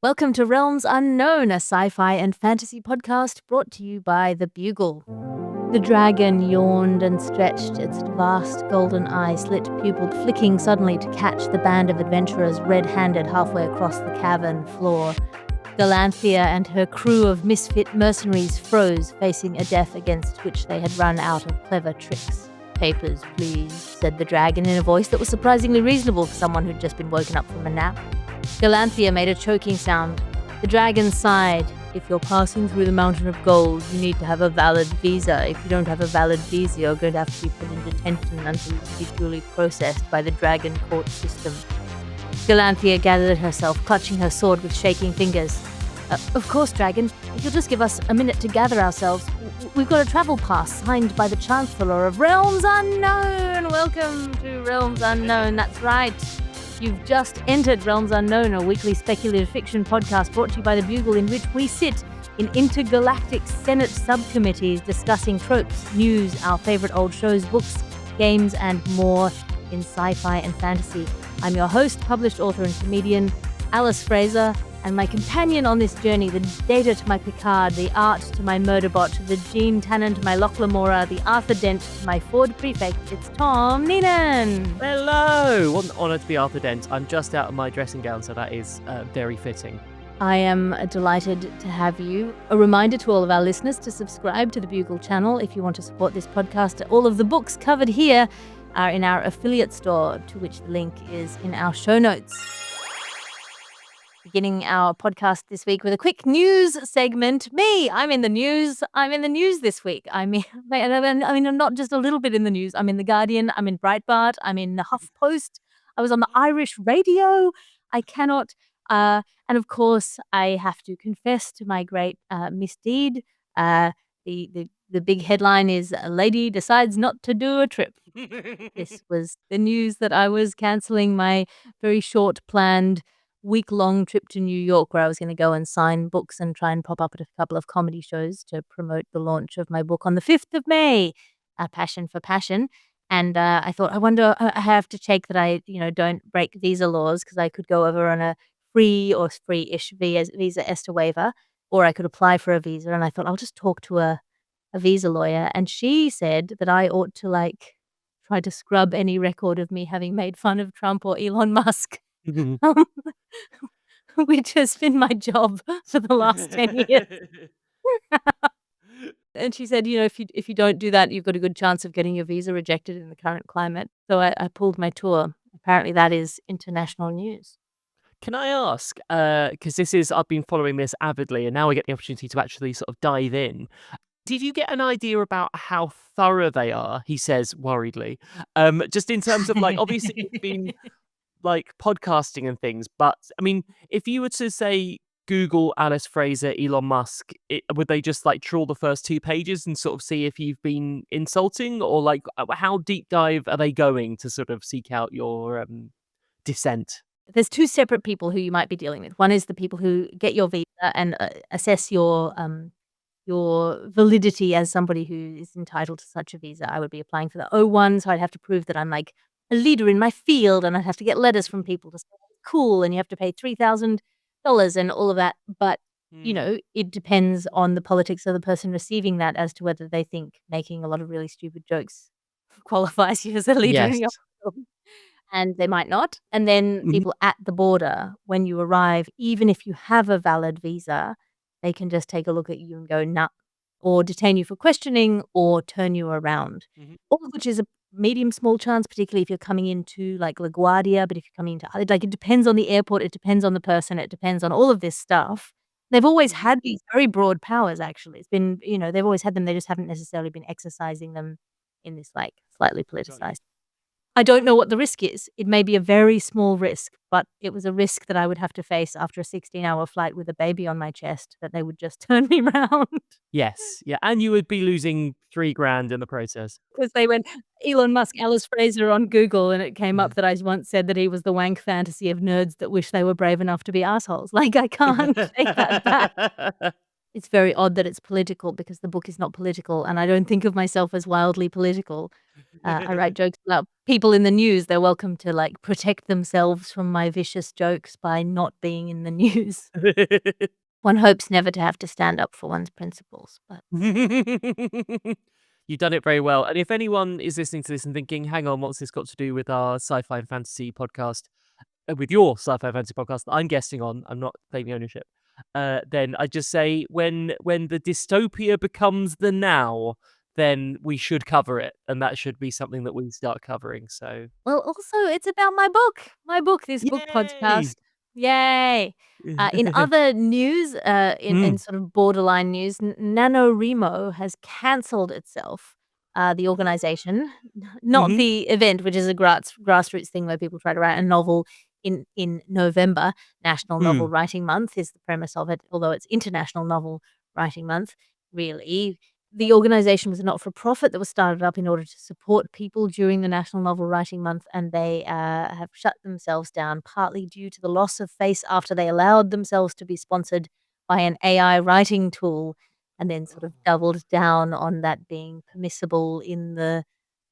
Welcome to Realms Unknown, a sci-fi and fantasy podcast brought to you by the Bugle. The dragon yawned and stretched, its vast golden eye slit pupilled, flicking suddenly to catch the band of adventurers red-handed halfway across the cavern floor. Galanthea and her crew of misfit mercenaries froze, facing a death against which they had run out of clever tricks. "Papers, please," said the dragon in a voice that was surprisingly reasonable for someone who'd just been woken up from a nap. Galanthea made a choking sound. The dragon sighed. "If you're passing through the Mountain of Gold, you need to have a valid visa. If you don't have a valid visa, you're going to have to be put in detention until you can be duly processed by the dragon court system." Galanthea gathered herself, clutching her sword with shaking fingers. Of course, dragon. If you'll just give us a minute to gather ourselves. We've got a travel pass signed by the Chancellor of Realms Unknown. Welcome to Realms Unknown. That's right. You've just entered Realms Unknown, a weekly speculative fiction podcast brought to you by the Bugle, in which we sit in intergalactic Senate subcommittees discussing tropes, news, our favorite old shows, books, games, and more in sci-fi and fantasy. I'm your host, published author and comedian, Alice Fraser, and my companion on this journey, the Data to my Picard, the Art to my Murderbot, the Gene Tannen to my Lochlamora, the Arthur Dent to my Ford Prefect, it's Tom Neenan. Hello! What an honour to be Arthur Dent. I'm just out of my dressing gown, so that is very fitting. I am delighted to have you. A reminder to all of our listeners to subscribe to the Bugle channel if you want to support this podcast. All of the books covered here are in our affiliate store, to which the link is in our show notes. Beginning our podcast this week with a quick news segment. I'm in the news. I'm in the news this week. I mean, I'm not just a little bit in the news. I'm in The Guardian. I'm in Breitbart. I'm in the HuffPost. I was on the Irish radio. I cannot. And of course, I have to confess to my great misdeed. The big headline is "A lady decides not to do a trip." This was the news that I was cancelling my very short planned week-long trip to New York, where I was going to go and sign books and try and pop up at a couple of comedy shows to promote the launch of my book on the 5th of May, A Passion for Passion. And I thought, I have to check that I, don't break visa laws, because I could go over on a free or free-ish visa ESTA waiver, or I could apply for a visa. And I thought, I'll just talk to a visa lawyer. And she said that I ought to, try to scrub any record of me having made fun of Trump or Elon Musk. Which has been my job for the last 10 years. And she said, if you don't do that, you've got a good chance of getting your visa rejected in the current climate. So I pulled my tour. Apparently that is international news. Can I ask, because I've been following this avidly, and now I get the opportunity to actually sort of dive in. Did you get an idea about how thorough they are? He says worriedly. Just in terms of obviously it's been podcasting and things, but I mean, if you were to say Google Alice Fraser, Elon Musk, would they just trawl the first 2 pages and sort of see if you've been insulting, or how deep dive are they going to sort of seek out your dissent? There's 2 separate people who you might be dealing with. One is the people who get your visa and assess your validity as somebody who is entitled to such a visa. I would be applying for the O1, so I'd have to prove that I'm a leader in my field, and I'd have to get letters from people to say it's cool, and you have to pay $3,000 and all of that. But, it depends on the politics of the person receiving that as to whether they think making a lot of really stupid jokes qualifies you as a leader in your field. And they might not. And then people at the border, when you arrive, even if you have a valid visa, they can just take a look at you and go, nah, or detain you for questioning or turn you around. All of which is a medium small chance, particularly if you're coming into LaGuardia. But if you're coming into it depends on the airport, it depends on the person, it depends on all of this stuff. They've always had these very broad powers, actually. It's been, they've always had them, they just haven't necessarily been exercising them in this slightly politicized. I don't know what the risk is. It may be a very small risk, but it was a risk that I would have to face after a 16-hour flight with a baby on my chest, that they would just turn me around. Yes, yeah, and you would be losing $3,000 in the process. Because they went, Elon Musk, Alice Fraser on Google, and it came up that I once said that he was the wank fantasy of nerds that wish they were brave enough to be assholes. I can't take that back. It's very odd that it's political because the book is not political, and I don't think of myself as wildly political. I write jokes about people in the news. They're welcome to, like, protect themselves from my vicious jokes by not being in the news. One hopes never to have to stand up for one's principles, but You've done it very well. And if anyone is listening to this and thinking, hang on, what's this got to do with our sci-fi and fantasy podcast, with your sci-fi and fantasy podcast that I'm guesting on, I'm not claiming ownership, then I just say when the dystopia becomes the now, then we should cover it. And that should be something that we start covering. So well, also, it's about my book. My book, this book yay! podcast. Yay! In other news, in Mm, sort of borderline news, NaNoWriMo has cancelled itself, the organization, not mhm, the event, which is a grassroots thing where people try to write a novel in November. National Novel mm. Writing Month is the premise of it, although it's International Novel Writing Month, really. The organization was a not-for-profit that was started up in order to support people during the National Novel Writing Month, and they have shut themselves down partly due to the loss of face after they allowed themselves to be sponsored by an AI writing tool, and then sort of doubled down on that being permissible in the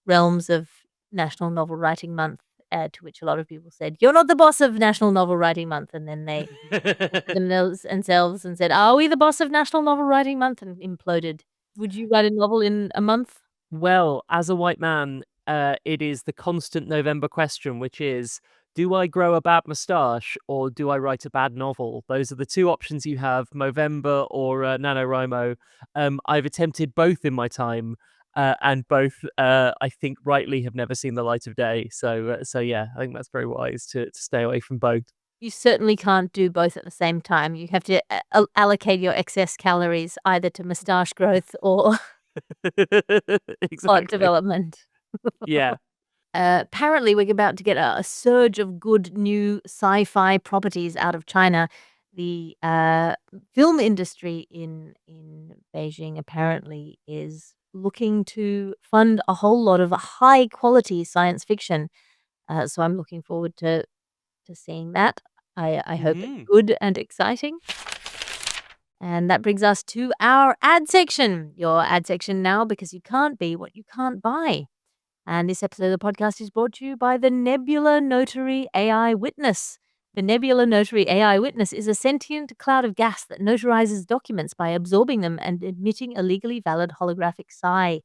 realms of National Novel Writing Month, to which a lot of people said, "You're not the boss of National Novel Writing Month," and then they looked at themselves and said, "Are we the boss of National Novel Writing Month?" and imploded. Would you write a novel in a month? Well, as a white man, it is the constant November question, which is, do I grow a bad moustache or do I write a bad novel? Those are the two options you have, Movember or NaNoWriMo. I've attempted both in my time, and both, I think, rightly have never seen the light of day. So yeah, I think that's very wise to stay away from both. You certainly can't do both at the same time. You have to allocate your excess calories either to moustache growth or plot Exactly. development. Yeah. Apparently, we're about to get a surge of good new sci-fi properties out of China. The film industry in Beijing apparently is looking to fund a whole lot of high quality science fiction. So I'm looking forward to seeing that. I hope it's Mhm. good and exciting. And that brings us to our ad section. Your ad section now, because you can't be what you can't buy. And this episode of the podcast is brought to you by the Nebula Notary AI Witness. The Nebula Notary AI Witness is a sentient cloud of gas that notarizes documents by absorbing them and emitting a legally valid holographic sigh.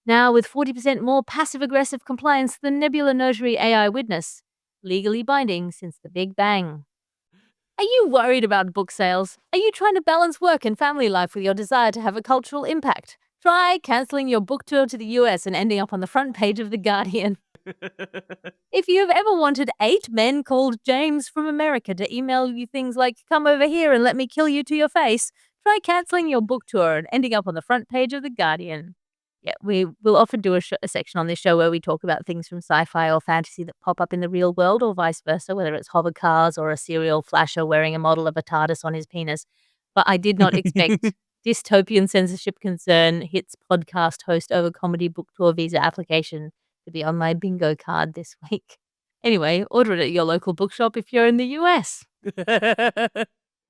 Now, with 40% more passive aggressive compliance than Nebula Notary AI Witness, legally binding since the Big Bang. Are you worried about book sales? Are you trying to balance work and family life with your desire to have a cultural impact? Try canceling your book tour to the US and ending up on the front page of The Guardian. If you have ever wanted 8 men called James from America to email you things like, "Come over here and let me kill you to your face," try canceling your book tour and ending up on the front page of The Guardian. Yeah, we will often do a section on this show where we talk about things from sci-fi or fantasy that pop up in the real world or vice versa, whether it's hover cars or a serial flasher wearing a model of a TARDIS on his penis. But I did not expect dystopian censorship concern hits podcast host over comedy book tour visa application to be on my bingo card this week. Anyway, order it at your local bookshop if you're in the US.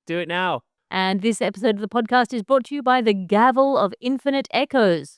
Do it now. And this episode of the podcast is brought to you by the Gavel of Infinite Echoes.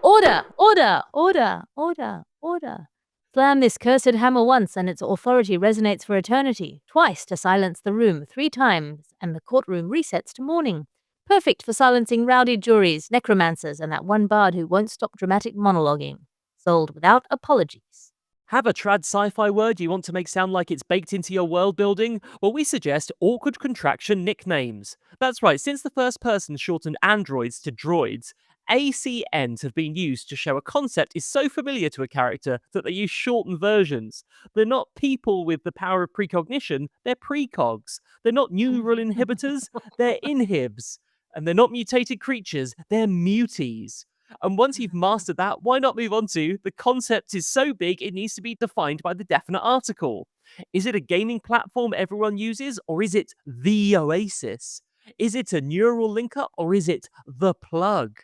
Order! Order! Order! Order! Order! Slam this cursed hammer once, and its authority resonates for eternity. Twice to silence the room, 3 times, and the courtroom resets to mourning. Perfect for silencing rowdy juries, necromancers, and that one bard who won't stop dramatic monologuing. Sold without apologies. Have a trad sci-fi word you want to make sound like it's baked into your world building? Well, we suggest awkward contraction nicknames. That's right, since the first person shortened androids to droids, ACNs have been used to show a concept is so familiar to a character that they use shortened versions. They're not people with the power of precognition, they're precogs. They're not neural inhibitors, they're inhibs. And they're not mutated creatures, they're muties. And once you've mastered that, why not move on to the concept is so big it needs to be defined by the definite article? Is it a gaming platform everyone uses, or is it the Oasis? Is it a neural linker, or is it the plug?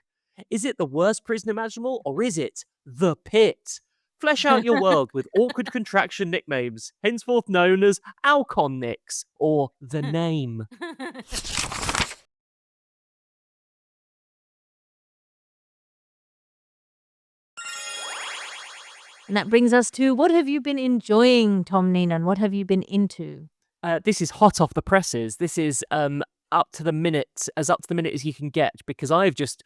Is it the worst prison imaginable, or is it the pit? Flesh out your world with awkward contraction nicknames, henceforth known as Alcon Nicks or the name. And that brings us to, what have you been enjoying, Tom Neenan? What have you been into? This is hot off the presses. This is up to the minute, as you can get, because I've just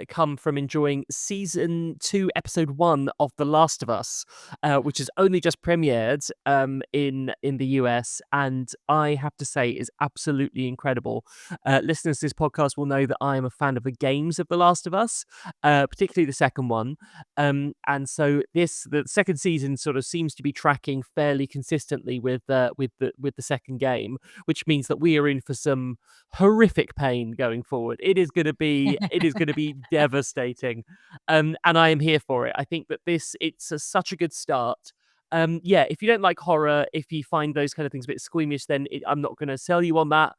come from enjoying season 2, episode 1 of The Last of Us, which has only just premiered in the US, and I have to say is absolutely incredible. Listeners to this podcast will know that I am a fan of the games of The Last of Us, particularly the second one. And so the second season sort of seems to be tracking fairly consistently with the second game, which means that we are in for some horrific pain going forward. It is going to be devastating, and I am here for it. I think that such a good start. Yeah, if you don't like horror, if you find those kind of things a bit squeamish, then I'm not going to sell you on that.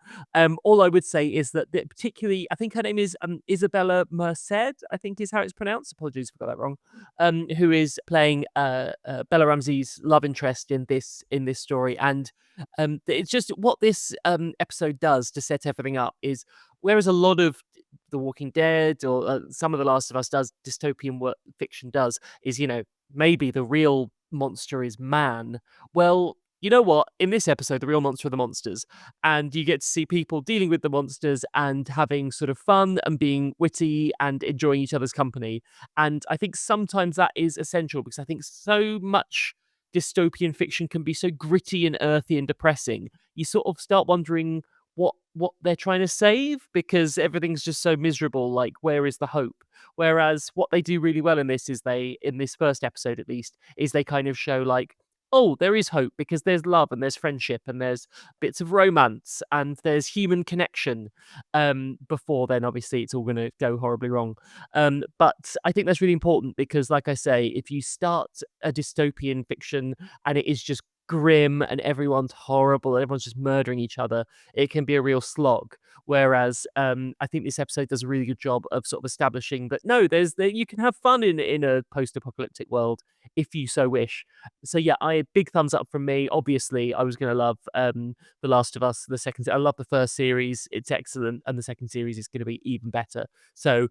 All I would say is that particularly, I think her name is Isabella Merced, I think is how it's pronounced. Apologies if I got that wrong. Who is playing Bella Ramsey's love interest in this story, and it's just what this episode does to set everything up is, whereas a lot of The Walking Dead or some of The Last of Us does, dystopian fiction does, is, maybe the real monster is man. Well, you know what? In this episode, the real monster are the monsters, and you get to see people dealing with the monsters and having sort of fun and being witty and enjoying each other's company. And I think sometimes that is essential, because I think so much dystopian fiction can be so gritty and earthy and depressing. You sort of start wondering what they're trying to save, because everything's just so miserable. Like, where is the hope? Whereas what they do really well in this is, in this first episode at least, is they kind of show like, oh, there is hope, because there's love and there's friendship and there's bits of romance and there's human connection. Before then, obviously, it's all going to go horribly wrong. But I think that's really important, because, like I say, if you start a dystopian fiction and it is just grim and everyone's horrible and everyone's just murdering each other, it can be a real slog. Whereas I think this episode does a really good job of sort of establishing that, no, you can have fun in a post-apocalyptic world if you so wish. So yeah, big thumbs up from me. Obviously, I was going to love The Last of Us. I love the first series; it's excellent, and the second series is going to be even better. So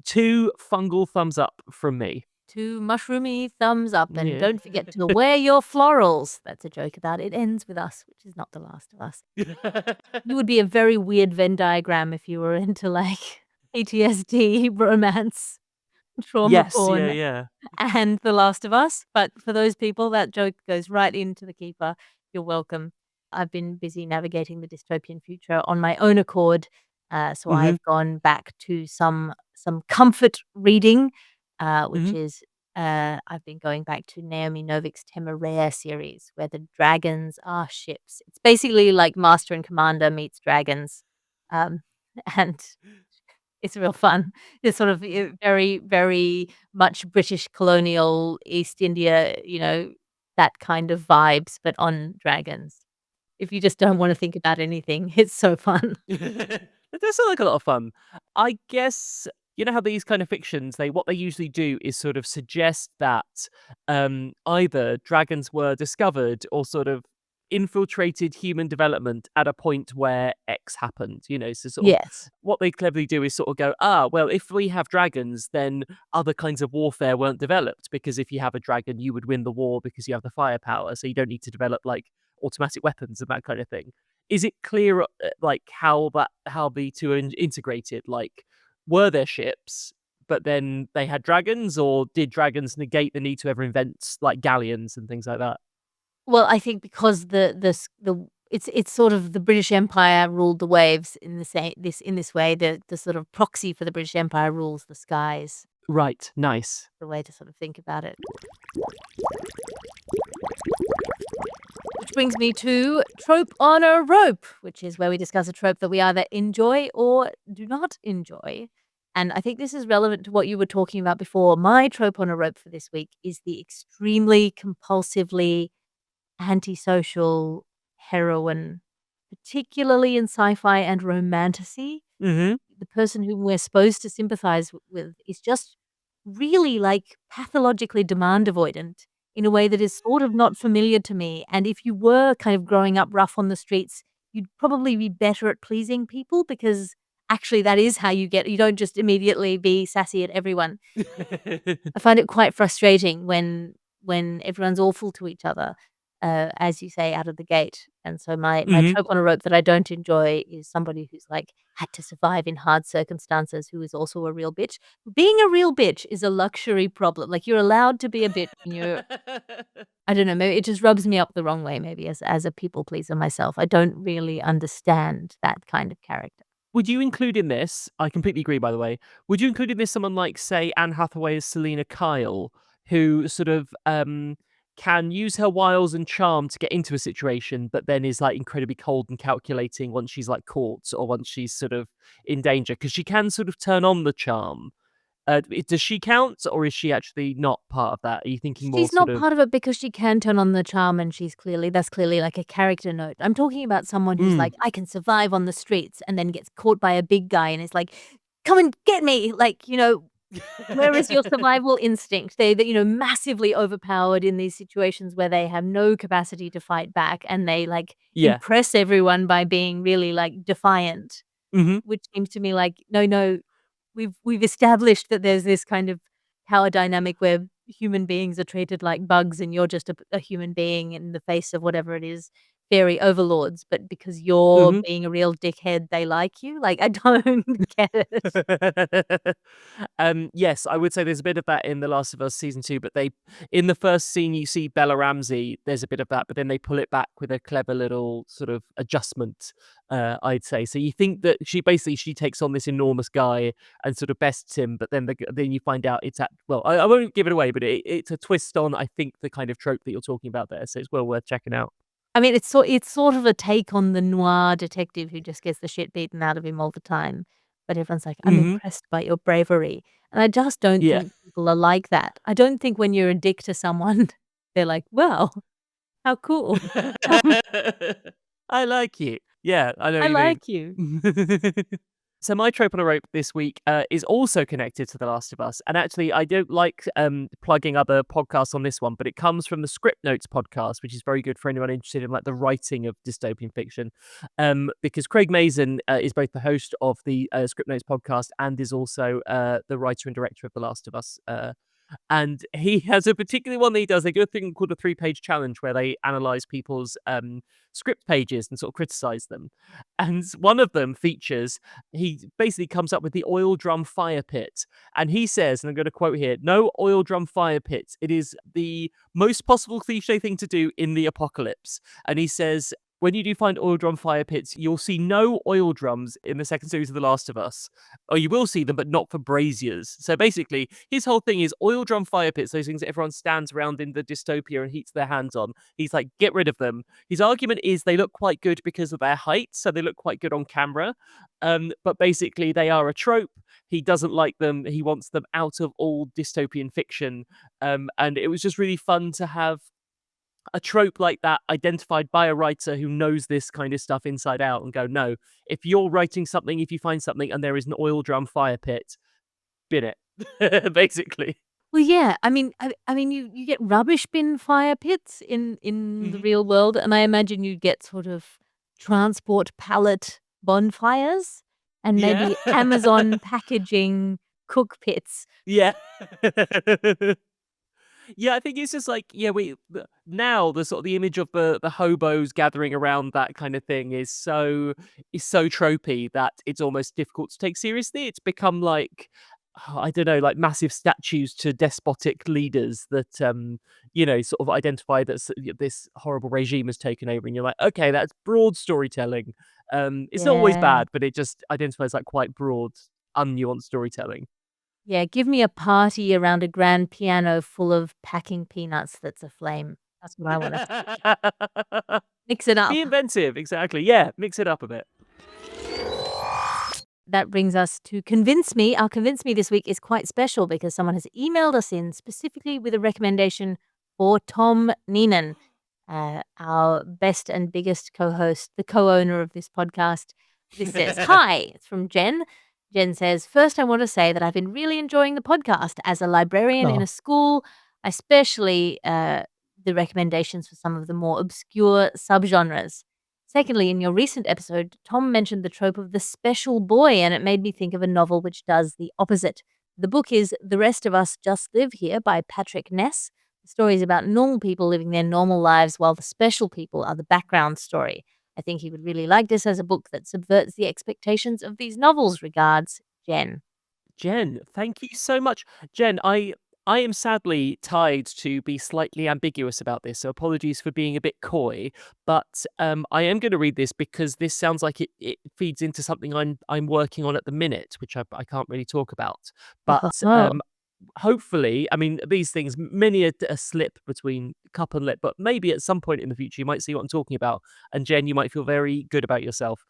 2 fungal thumbs up from me. 2 mushroomy thumbs up, and Yeah. don't forget to wear your florals. That's a joke about It Ends With Us, which is not The Last of Us. You would be a very weird Venn diagram if you were into, like, PTSD, romance, trauma Yes, porn, yeah. and The Last of Us. But for those people, that joke goes right into the keeper. You're welcome. I've been busy navigating the dystopian future on my own accord, so I've gone back to some comfort reading, which is I've been going back to Naomi Novik's Temeraire series, where the dragons are ships. It's basically like Master and Commander meets dragons, and it's real fun. It's sort of very, very much British colonial East India, that kind of vibes, but on dragons. If you just don't want to think about anything, it's so fun. It does sound like a lot of fun. I guess, you know how these kind of fictions, what they usually do is sort of suggest that either dragons were discovered or sort of infiltrated human development at a point where X happened. So sort of Yes. what they cleverly do is sort of go, well, if we have dragons, then other kinds of warfare weren't developed, because if you have a dragon, you would win the war because you have the firepower, so you don't need to develop like automatic weapons and that kind of thing. Is it clear like how the two are integrated? Like, were there ships, but then they had dragons, or did dragons negate the need to ever invent like galleons and things like that? Well, I think because it's sort of the British Empire ruled the waves in this way. The sort of proxy for the British Empire rules the skies. Right, nice. The way to sort of think about it. Which brings me to Trope on a Rope, which is where we discuss a trope that we either enjoy or do not enjoy. And I think this is relevant to what you were talking about before. My trope on a rope for this week is the extremely compulsively antisocial heroine, particularly in sci-fi and romantasy. Mm-hmm. The person whom we're supposed to sympathize with is just really, like, pathologically demand avoidant in a way that is sort of not familiar to me. And if you were kind of growing up rough on the streets, you'd probably be better at pleasing people, because actually that is how you don't just immediately be sassy at everyone. I find it quite frustrating when when everyone's awful to each other, as you say, out of the gate. And so my Mhm. trope on a rope that I don't enjoy is somebody who's like had to survive in hard circumstances, who is also a real bitch. Being a real bitch is a luxury problem. Like, you're allowed to be a bitch when you're I don't know, maybe it just rubs me up the wrong way, maybe as a people pleaser myself. I don't really understand that kind of character. Would you include in this I completely agree, by the way. Would you include in this someone like, say, Anne Hathaway as Selena Kyle, who sort of, can use her wiles and charm to get into a situation, but then is, like, incredibly cold and calculating once she's, like, caught or once she's sort of in danger? Because she can sort of turn on the charm. Does she count, or is she actually not part of that? Are you thinking more She's sort not of part of it because she can turn on the charm, and that's clearly like a character note. I'm talking about someone who's Mm. like, "I can survive on the streets," and then gets caught by a big guy and is like, "Come and get me!" Like, where is your survival instinct? They're massively overpowered in these situations where they have no capacity to fight back, and they, like, Yeah. impress everyone by being really, like, defiant, Mhm. which seems to me like, no, no, we've established that there's this kind of power dynamic where human beings are treated like bugs, and you're just a human being in the face of whatever it is, fairy overlords, but because you're Mhm. being a real dickhead, they like you? Like, I don't get it. Yes, I would say there's a bit of that in The Last of Us season 2, but they in the first scene you see Bella Ramsey, there's a bit of that, but then they pull it back with a clever little sort of adjustment, I'd say. So you think that she takes on this enormous guy and sort of bests him, but then you find out it's at well, I won't give it away, but it's a twist on I think the kind of trope that you're talking about there. So it's well worth checking out. I mean, it's sort of a take on the noir detective who just gets the shit beaten out of him all the time, but everyone's like, "I'm Mhm. impressed by your bravery," and I just don't Yeah. think people are like that. I don't think when you're a dick to someone, they're like, "Well, how cool. Um, I like you. Yeah, I know I what you mean. like you." So my trope on a rope this week is also connected to The Last of Us, and actually I don't like plugging other podcasts on this one, but it comes from the Script Notes podcast, which is very good for anyone interested in like the writing of dystopian fiction, because Craig Mazin is both the host of the Script Notes podcast and is also the writer and director of The Last of Us. And he has a particular one that he does. They do a thing called a 3-page challenge where they analyze people's script pages and sort of criticize them. And one of them features, he basically comes up with the oil drum fire pit. And he says, and I'm going to quote here, no oil drum fire pits. It is the most possible cliche thing to do in the apocalypse. And he says, when you do find oil drum fire pits, you'll see no oil drums in the second series of The Last of Us. Or you will see them, but not for braziers. So basically, his whole thing is oil drum fire pits, those things that everyone stands around in the dystopia and heats their hands on. He's like, get rid of them. His argument is they look quite good because of their height, so they look quite good on camera. But basically, they are a trope. He doesn't like them. He wants them out of all dystopian fiction. And it was just really fun to have a trope like that identified by a writer who knows this kind of stuff inside out and go, no, if you're writing something, if you find something and there is an oil drum fire pit, bin it, basically. Well, yeah, I mean, you get rubbish bin fire pits in the Mhm. real world, and I imagine you get sort of transport pallet bonfires and Yeah. maybe Amazon packaging cook pits. Yeah. Yeah, I think it's just like, yeah, now the sort of the image of the hobos gathering around that kind of thing is so tropey that it's almost difficult to take seriously. It's become like I don't know, like massive statues to despotic leaders that sort of identify that this horrible regime has taken over, and you're like, okay, that's broad storytelling. It's not always Yeah. bad, but it just identifies like quite broad, unnuanced storytelling. Yeah, give me a party around a grand piano full of packing peanuts that's aflame. That's what I wanna see. Mix it Be up. inventive, exactly. Yeah, mix it up a bit. That brings us to Convince Me. Our Convince Me this week is quite special because someone has emailed us in specifically with a recommendation for Tom Neenan, our best and biggest co-host, the co-owner of this podcast. This says, "Hi," it's from Jen. Jen says, "First, I want to say that I've been really enjoying the podcast. As a librarian in Oh. a school, especially the recommendations for some of the more obscure subgenres. Secondly, in your recent episode, Tom mentioned the trope of the special boy, and it made me think of a novel which does the opposite. The book is The Rest of Us Just Live Here by Patrick Ness. The story is about normal people living their normal lives while the special people are the background story. I think he would really like this as a book that subverts the expectations of these novels. Regards, Jen. Jen, thank you so much. Jen, I am sadly tied to be slightly ambiguous about this, so apologies for being a bit coy. But I am going to read this because this sounds like it feeds into something I'm working on at the minute, which I can't really talk about. But Oh. hopefully, I mean, these things, many a slip between cup and lip, but maybe at some point in the future you might see what I'm talking about. And Jen, you might feel very good about yourself.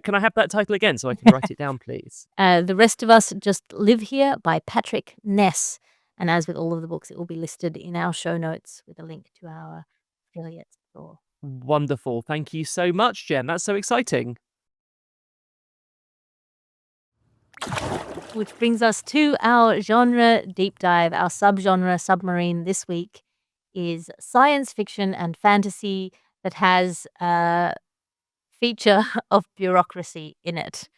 Can I have that title again so I can write it down, please? The Rest of Us Just Live Here by Patrick Ness. And as with all of the books, it will be listed in our show notes with a link to our affiliate store. Wonderful. Thank you so much, Jen. That's so exciting. Which brings us to our genre deep dive. Our subgenre submarine this week is science fiction and fantasy that has a feature of bureaucracy in it.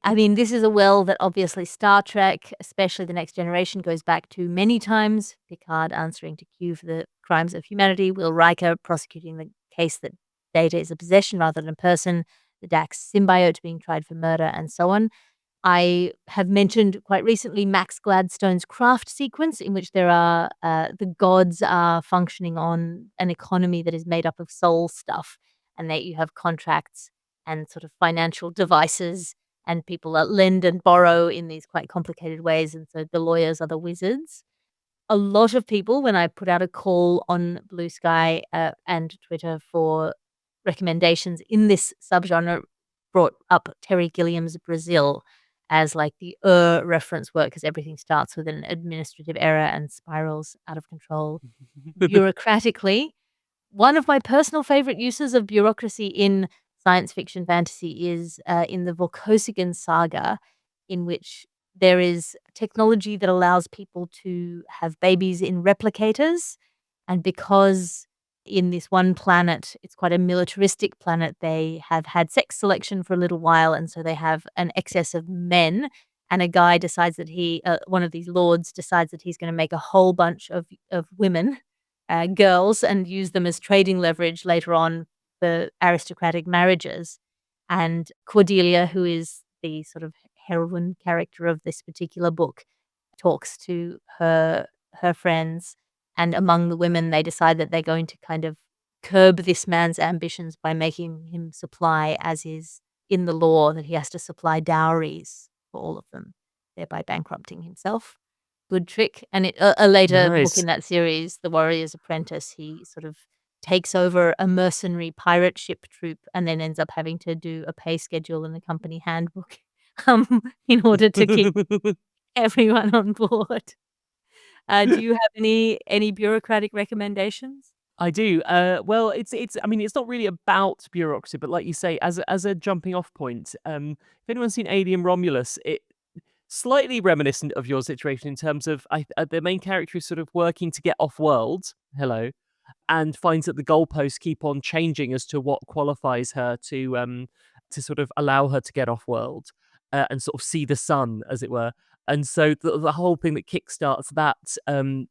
I mean, this is a well that obviously Star Trek, especially The Next Generation, goes back to many times. Picard answering to Q for the crimes of humanity, Will Riker prosecuting the case that Data is a possession rather than a person, the Dax symbiote being tried for murder, and so on. I have mentioned quite recently Max Gladstone's craft sequence, in which there are the gods are functioning on an economy that is made up of soul stuff, and that you have contracts and sort of financial devices, and people lend and borrow in these quite complicated ways, and so the lawyers are the wizards. A lot of people, when I put out a call on Blue Sky and Twitter for recommendations in this subgenre, brought up Terry Gilliam's Brazil as like the reference work, because everything starts with an administrative error and spirals out of control bureaucratically. One of my personal favorite uses of bureaucracy in science fiction fantasy is in the Vorkosigan saga, in which there is technology that allows people to have babies in replicators. And because in this one planet, it's quite a militaristic planet, they have had sex selection for a little while. And so they have an excess of men. And a guy decides that one of these lords decides that he's going to make a whole bunch of women, girls, and use them as trading leverage later on for aristocratic marriages. And Cordelia, who is the sort of heroine character of this particular book, talks to her friends, and among the women, they decide that they're going to kind of curb this man's ambitions by making him supply, as is in the law, that he has to supply dowries for all of them, thereby bankrupting himself. Good trick. And a later book Nice. in that series, The Warrior's Apprentice, he sort of takes over a mercenary pirate ship troop and then ends up having to do a pay schedule and a company handbook in order to keep everyone on board. Do you have any bureaucratic recommendations? I do. Well, it's. I mean, it's not really about bureaucracy, but like you say, as a jumping off point, if anyone's seen Alien Romulus, it slightly reminiscent of your situation in terms of the main character is sort of working to get off world. Hello, and finds that the goalposts keep on changing as to what qualifies her to sort of allow her to get off world and sort of see the sun, as it were. And so the whole thing that kickstarts that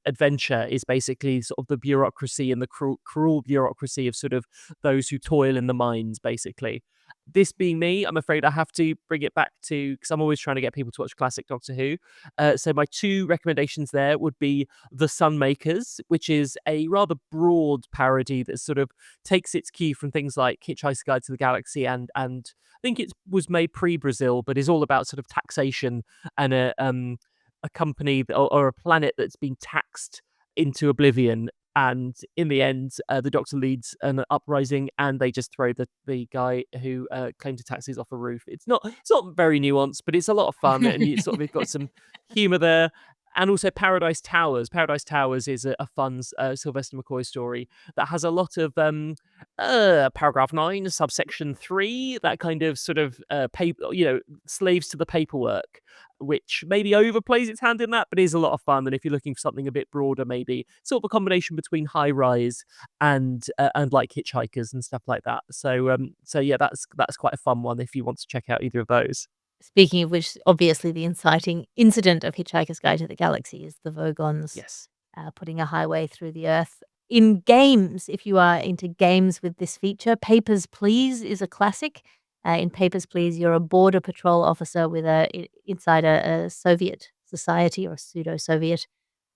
adventure is basically sort of the bureaucracy and the cruel bureaucracy of sort of those who toil in the mines, basically. This being me, I'm afraid I have to bring it back to, because I'm always trying to get people to watch classic Doctor Who. So my two recommendations there would be The Sunmakers, which is a rather broad parody that sort of takes its cue from things like Hitchhiker's Guide to the Galaxy, and I think it was made pre-Brazil, but is all about sort of taxation and a company or a planet that's been taxed into oblivion. And in the end, the Doctor leads an uprising, and they just throw the guy who claimed to taxes off a roof. It's not very nuanced, but it's a lot of fun, and you sort of got some humor there. And also Paradise Towers. Paradise Towers is a fun Sylvester McCoy story that has a lot of paragraph 9, subsection 3, that kind of sort of paper, slaves to the paperwork, which maybe overplays its hand in that, but is a lot of fun. And if you're looking for something a bit broader, maybe sort of a combination between High Rise and like Hitchhikers and stuff like that. So yeah, that's quite a fun one if you want to check out either of those. Speaking of which, obviously the inciting incident of Hitchhiker's Guide to the Galaxy is the Vogons Yes. putting a highway through the earth. In games, if you are into games with this feature, Papers, Please is a classic. In Papers, Please, you're a border patrol officer with inside a Soviet society or pseudo-Soviet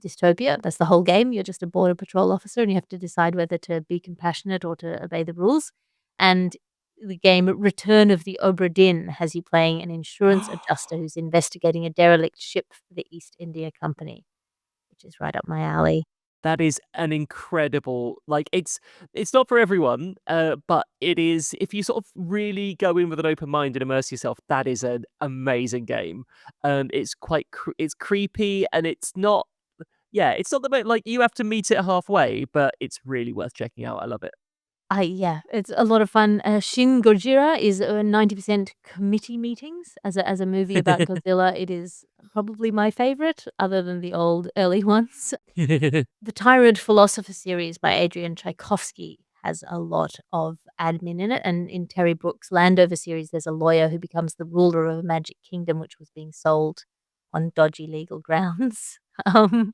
dystopia. That's the whole game. You're just a border patrol officer, and you have to decide whether to be compassionate or to obey the rules. And the game Return of the Obra Dinn has you playing an insurance adjuster who's investigating a derelict ship for the East India Company, which is right up my alley. That is an incredible, like, it's not for everyone, but it is, if you sort of really go in with an open mind and immerse yourself, that is an amazing game. It's quite it's creepy, and it's not, yeah, it's not the like, you have to meet it halfway, but it's really worth checking out. I love it. Yeah, it's a lot of fun. Shin Gojira is 90% committee meetings. As a movie about Godzilla, it is probably my favorite, other than the old early ones. The Tyrant Philosopher series by Adrian Tchaikovsky has a lot of admin in it, and in Terry Brooks' Landover series, there's a lawyer who becomes the ruler of a magic kingdom which was being sold on dodgy legal grounds. Um,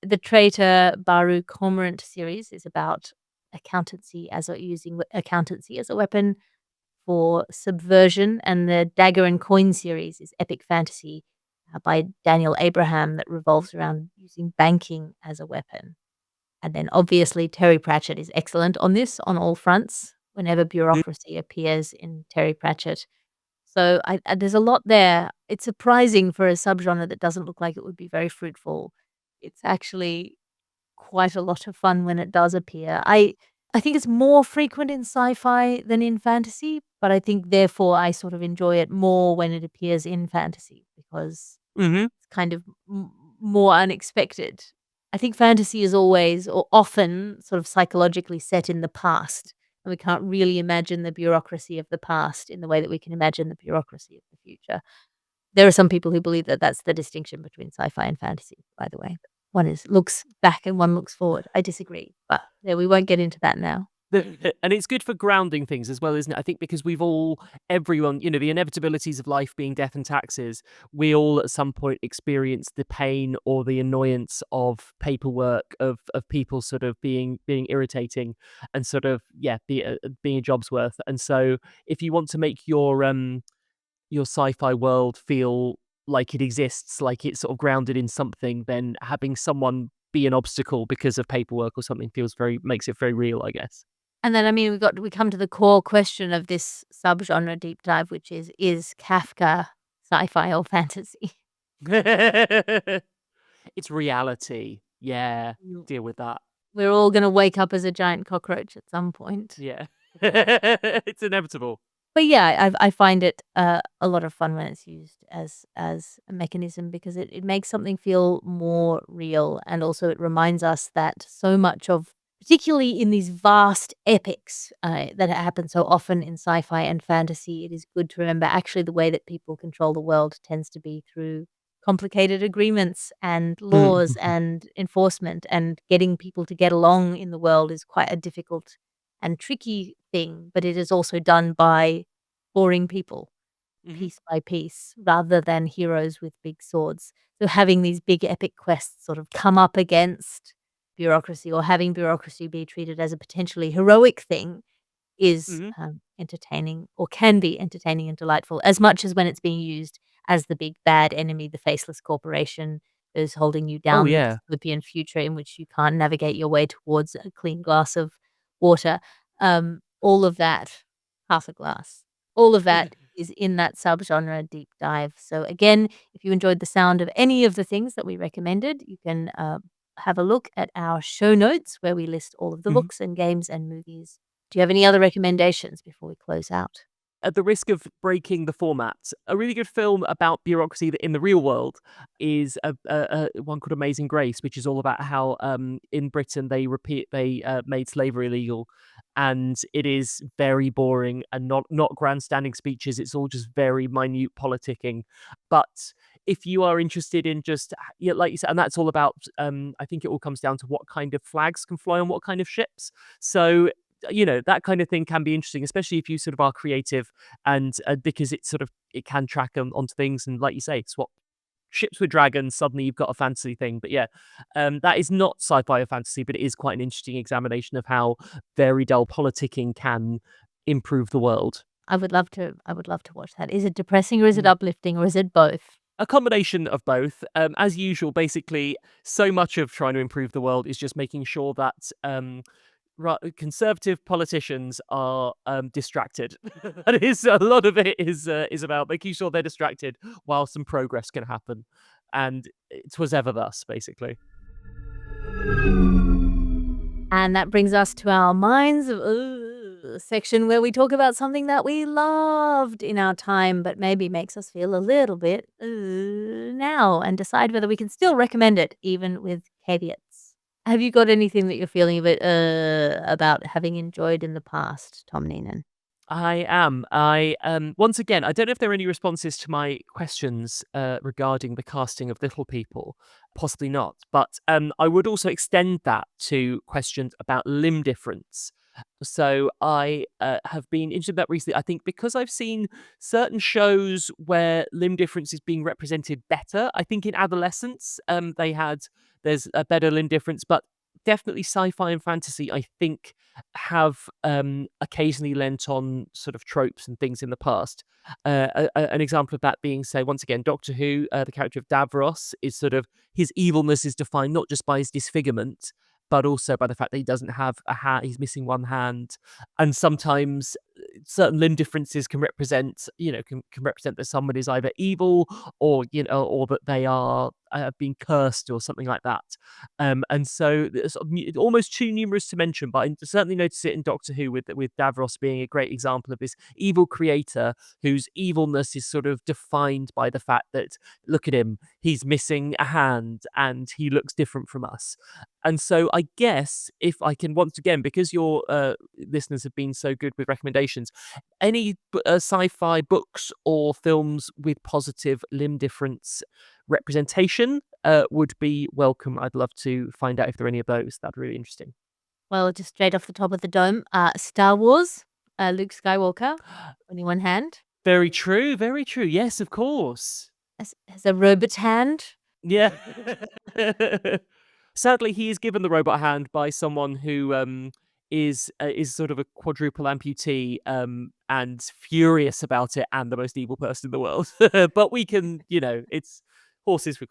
the Traitor Baru Cormorant series is about using accountancy as a weapon for subversion, and the Dagger and Coin series is epic fantasy by Daniel Abraham that revolves around using banking as a weapon. And then obviously Terry Pratchett is excellent on this on all fronts. Whenever bureaucracy appears in Terry Pratchett, so there's a lot there. It's surprising for a subgenre that doesn't look like it would be very fruitful. It's actually quite a lot of fun when it does appear. I think it's more frequent in sci-fi than in fantasy, but I think therefore I sort of enjoy it more when it appears in fantasy because Mhm. it's kind of more unexpected. I think fantasy is always or often sort of psychologically set in the past, and we can't really imagine the bureaucracy of the past in the way that we can imagine the bureaucracy of the future. There are some people who believe that that's the distinction between sci-fi and fantasy, by the way. One is looks back and one looks forward. I disagree, but yeah, we won't get into that now. And it's good for grounding things as well, isn't it? I think because everyone, the inevitabilities of life being death and taxes, we all at some point experience the pain or the annoyance of paperwork, of people sort of being irritating and sort of, yeah, being a job's worth. And so if you want to make your sci-fi world feel like it exists, like it's sort of grounded in something, then having someone be an obstacle because of paperwork or something makes it very real, I guess. And then, I mean, we come to the core question of this subgenre deep dive, which is Kafka sci-fi or fantasy? It's reality. Yeah, Mm. deal with that. We're all gonna wake up as a giant cockroach at some point. Yeah. It's inevitable. But yeah, I find it a lot of fun when it's used as a mechanism because it makes something feel more real, and also it reminds us that so much of, particularly in these vast epics that happen so often in sci-fi and fantasy, it is good to remember actually the way that people control the world tends to be through complicated agreements and laws Mm. and enforcement, and getting people to get along in the world is quite a difficult and tricky thing, but it is also done by boring people Mhm. piece by piece rather than heroes with big swords. So having these big epic quests sort of come up against bureaucracy, or having bureaucracy be treated as a potentially heroic thing, is Mhm. entertaining, or can be entertaining and delightful, as much as when it's being used as the big bad enemy, the faceless corporation is holding you Oh, down, the yeah. dystopian future in which you can't navigate your way towards a clean glass of water. All of that, half a glass, all of that is in that subgenre deep dive. So again, if you enjoyed the sound of any of the things that we recommended, you can have a look at our show notes where we list all of the Mhm. books and games and movies. Do you have any other recommendations before we close out? At the risk of breaking the format, a really good film about bureaucracy that in the real world is a one called Amazing Grace, which is all about how in Britain they made slavery illegal, and it is very boring and not grandstanding speeches. It's all just very minute politicking. But if you are interested in just, yeah, like you said, and that's all about, I think it all comes down to what kind of flags can fly on what kind of ships. So that kind of thing can be interesting, especially if you sort of are creative, and because it can track onto things, and like you say, swap ships with dragons, suddenly you've got a fantasy thing. But yeah, that is not sci-fi or fantasy, but it is quite an interesting examination of how very dull politicking can improve the world. I would love to watch that. Is it depressing or is it uplifting or is it both? A combination of both. As usual, basically, so much of trying to improve the world is just making sure that conservative politicians are distracted. That is a lot of it is about making sure they're distracted while some progress can happen, and it was ever thus, basically. And that brings us to our minds section where we talk about something that we loved in our time, but maybe makes us feel a little bit now, and decide whether we can still recommend it, even with caveats. Have you got anything that you're feeling a bit about having enjoyed in the past, Tom Neenan? I am. Once again, I don't know if there are any responses to my questions regarding the casting of Little People. Possibly not. But I would also extend that to questions about limb difference. So I have been interested in that recently. I think because I've seen certain shows where limb difference is being represented better. I think in adolescence, there's a better limb difference, but definitely sci-fi and fantasy, I think, have occasionally lent on sort of tropes and things in the past. An example of that being, say, once again, Doctor Who, the character of Davros is sort of, his evilness is defined not just by his disfigurement, but also by the fact that he doesn't have a hand, he's missing one hand. And sometimes certain limb differences can represent, can represent that someone is either evil or, or that they are being cursed or something like that. And so it's sort of almost too numerous to mention, but I certainly notice it in Doctor Who with Davros being a great example of this evil creator whose evilness is sort of defined by the fact that, look at him, he's missing a hand and he looks different from us. And so I guess if I can once again, because your listeners have been so good with recommendations, any sci-fi books or films with positive limb difference representation would be welcome. I'd love to find out if there are any of those. That'd be really interesting. Well, just straight off the top of the dome, Star Wars, Luke Skywalker, only one hand. Very true, very true. Yes, of course. Has a robot hand. Yeah. Sadly, he is given the robot hand by someone who is sort of a quadruple amputee and furious about it and the most evil person in the world. But we can, it's horses for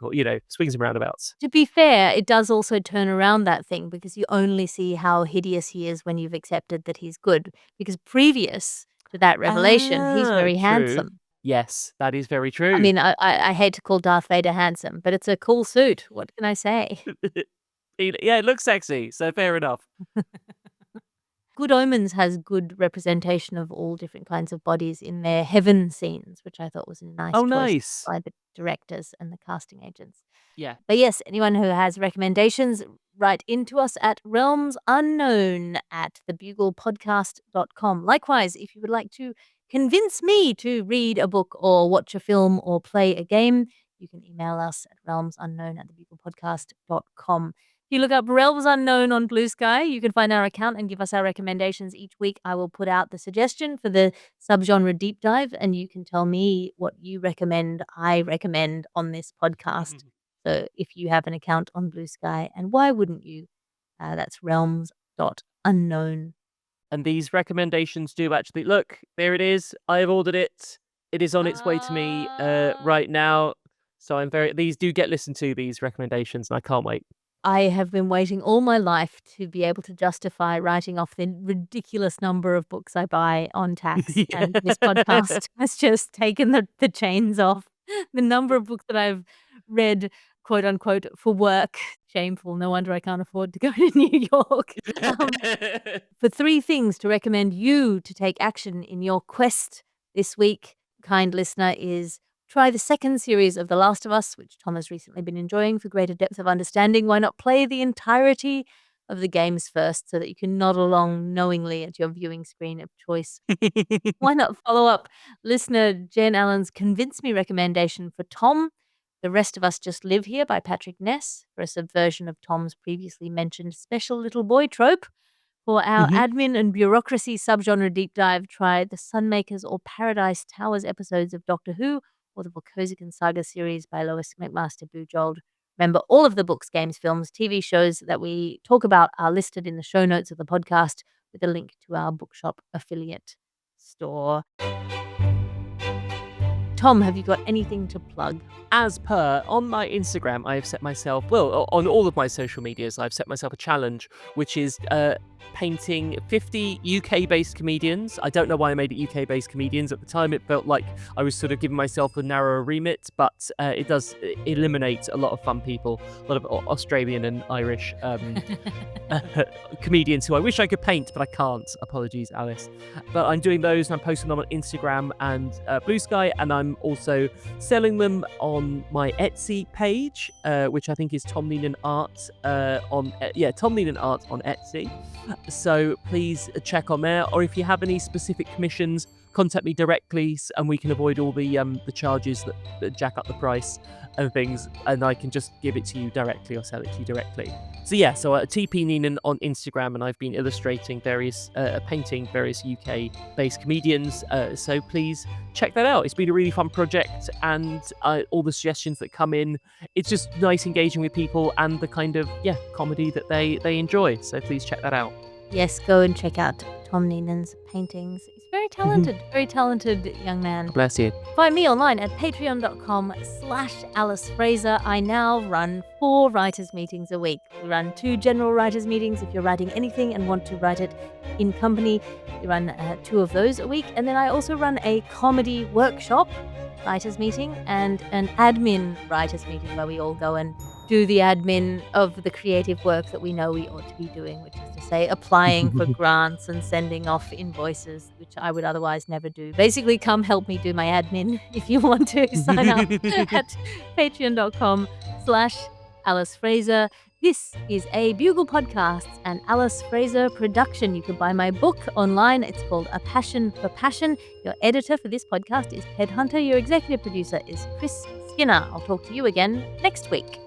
swings and roundabouts. To be fair, it does also turn around that thing, because you only see how hideous he is when you've accepted that he's good. Because previous to that revelation, he's very True. handsome. Yes, that is very true. I mean, I hate to call Darth Vader handsome, but it's a cool suit. What can I say? Yeah, it looks sexy, so fair enough. Good Omens has good representation of all different kinds of bodies in their heaven scenes, which I thought was a nice Oh, choice nice. by the directors and the casting agents. Yeah. But yes, anyone who has recommendations, write into us at realmsunknown@thebuglepodcast.com. Likewise, if you would like to convince me to read a book or watch a film or play a game, you can email us at realmsunknown@thebuglepodcast.com. If you look up Realms Unknown on Blue Sky, you can find our account and give us our recommendations each week. I will put out the suggestion for the subgenre deep dive, and you can tell me what you recommend I recommend on this podcast. So if you have an account on Blue Sky, and why wouldn't you? That's realms.unknown. And these recommendations do actually look, there it is. I have ordered it. It is on its way to me right now. So these do get listened to, these recommendations, and I can't wait. I have been waiting all my life to be able to justify writing off the ridiculous number of books I buy on tax. Yeah. And this podcast has just taken the chains off. The number of books that I've read, quote unquote, for work. Shameful. No wonder I can't afford to go to New York. For 3 things to recommend you to take action in your quest this week, kind listener, is try the second series of The Last of Us, which Tom has recently been enjoying for greater depth of understanding. Why not play the entirety of the games first so that you can nod along knowingly at your viewing screen of choice? Why not follow up listener Jen Allen's Convince Me recommendation for Tom, The Rest of Us Just Live Here by Patrick Ness, for a subversion of Tom's previously mentioned special little boy trope. For our admin and bureaucracy subgenre deep dive, try the Sunmakers or Paradise Towers episodes of Doctor Who, or the Volkozican Saga series by Lois McMaster Bujold. Remember, all of the books, games, films, TV shows that we talk about are listed in the show notes of the podcast with a link to our bookshop affiliate store. Tom, have you got anything to plug? As per, on my Instagram, I have set myself, well, on all of my social medias, I've set myself a challenge, which is painting 50 UK-based comedians. I don't know why I made it UK-based comedians. At the time, it felt like I was sort of giving myself a narrower remit, but it does eliminate a lot of fun people, a lot of Australian and Irish comedians who I wish I could paint, but I can't. Apologies, Alice. But I'm doing those, and I'm posting them on Instagram and Blue Sky, and I'm also selling them on my Etsy page, which I think is Tom Neenan Art Tom Neenan Art on Etsy. So please check on there, or if you have any specific commissions, contact me directly, and we can avoid all the charges that jack up the price and things, and I can just give it to you directly or sell it to you directly. So yeah, TP Neenan on Instagram, and I've been illustrating painting various UK-based comedians, so please check that out. It's been a really fun project, and all the suggestions that come in, it's just nice engaging with people and the kind of, comedy that they enjoy, so please check that out. Yes, go and check out Tom Neenan's paintings. He's very talented young man. Bless you. Find me online at patreon.com/Alice Fraser. I now run 4 writers' meetings a week. We run 2 general writers' meetings. If you're writing anything and want to write it in company, you run 2 of those a week. And then I also run a comedy workshop writers' meeting and an admin writers' meeting where we all go and do the admin of the creative work that we know we ought to be doing, which is to say applying for grants and sending off invoices, which I would otherwise never do. Basically, come help me do my admin if you want to sign up at patreon.com/Alice Fraser. This is a Bugle Podcasts and Alice Fraser production. You can buy my book online. It's called A Passion for Passion. Your editor for this podcast is Headhunter. Your executive producer is Chris Skinner. I'll talk to you again next week.